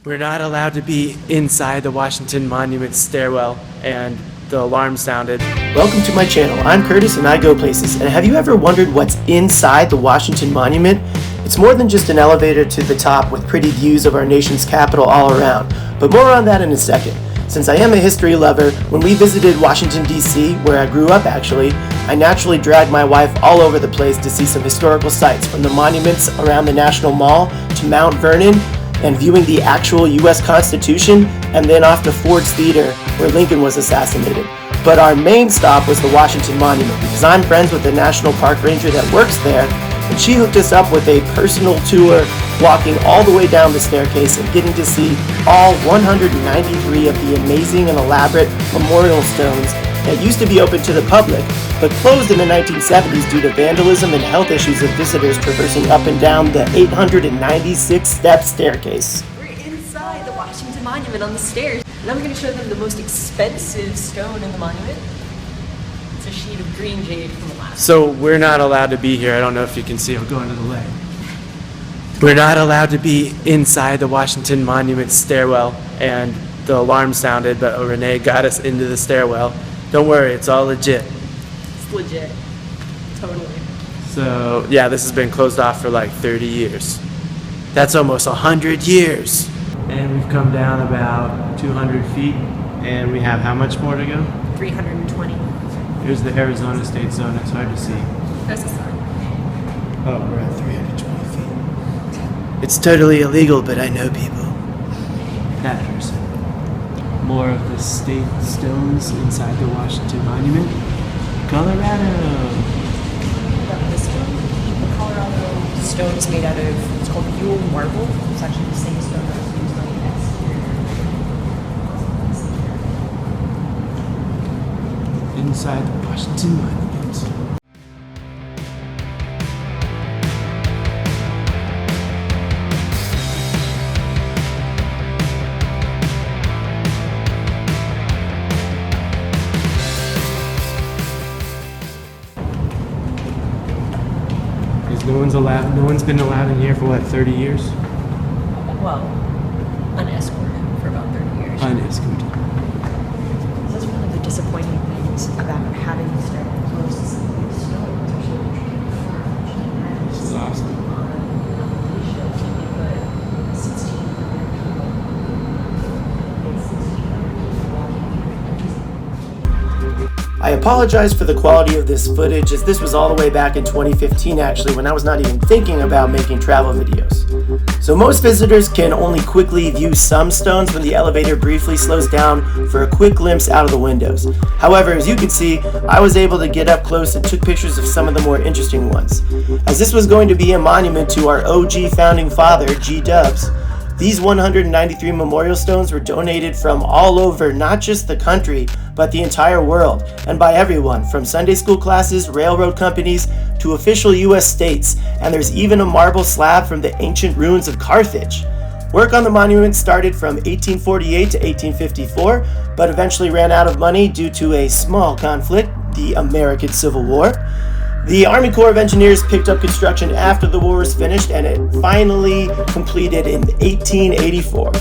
We're not allowed to be inside the Washington Monument stairwell, and the alarm sounded. Welcome to my channel. I'm Curtis and I go places. And have you ever wondered what's inside the Washington Monument? It's more than just an elevator to the top with pretty views of our nation's capital all around, but more on that in a second. Since I am a history lover, when we visited Washington, D.C., where I grew up actually, I naturally dragged my wife all over the place to see some historical sites, from the monuments around the National Mall to Mount Vernon, and viewing the actual U.S. Constitution, and then off to Ford's Theater, where Lincoln was assassinated. But our main stop was the Washington Monument, because I'm friends with the National Park Ranger that works there, and she hooked us up with a personal tour, walking all the way down the staircase and getting to see all 193 of the amazing and elaborate memorial stones that used to be open to the public, but closed in the 1970s due to vandalism and health issues of visitors traversing up and down the 896-step staircase. We're inside the Washington Monument on the stairs, and I'm going to show them the most expensive stone in the monument. It's a sheet of green jade from Alaska. So we're not allowed to be here. I don't know if you can see. I'll go into the light. We're not allowed to be inside the Washington Monument stairwell, and the alarm sounded, but Renee got us into the stairwell. Don't worry, it's all legit. It's legit. Totally. So, yeah, this has been closed off for like 30 years. That's almost 100 years. And we've come down about 200 feet, and we have how much more to go? 320. Here's the Arizona State Zone. It's hard to see. There's a sign. Oh, we're at 320 feet. It's totally illegal, but I know people. That person. More of the state stones inside the Washington Monument. Colorado. This one, the Colorado stone is made out of, it's called Yule marble. It's actually the same stone that was used on the X. Inside the Washington Monument. No one's been allowed in here for what, 30 years? Well, unescorted for about 30 years. Unescorted. This is one of the disappointing things about having these stone close to some of these stones. This is awesome. I apologize for the quality of this footage, as this was all the way back in 2015 actually, when I was not even thinking about making travel videos. So most visitors can only quickly view some stones when the elevator briefly slows down for a quick glimpse out of the windows. However, as you can see, I was able to get up close and took pictures of some of the more interesting ones. As this was going to be a monument to our OG founding father, G-Dubs, these 193 memorial stones were donated from all over, not just the country, but the entire world, and by everyone, from Sunday school classes, railroad companies, to official US states, and there's even a marble slab from the ancient ruins of Carthage. Work on the monument started from 1848 to 1854, but eventually ran out of money due to a small conflict, the American Civil War. The Army Corps of Engineers picked up construction after the war was finished, and it finally completed in 1884.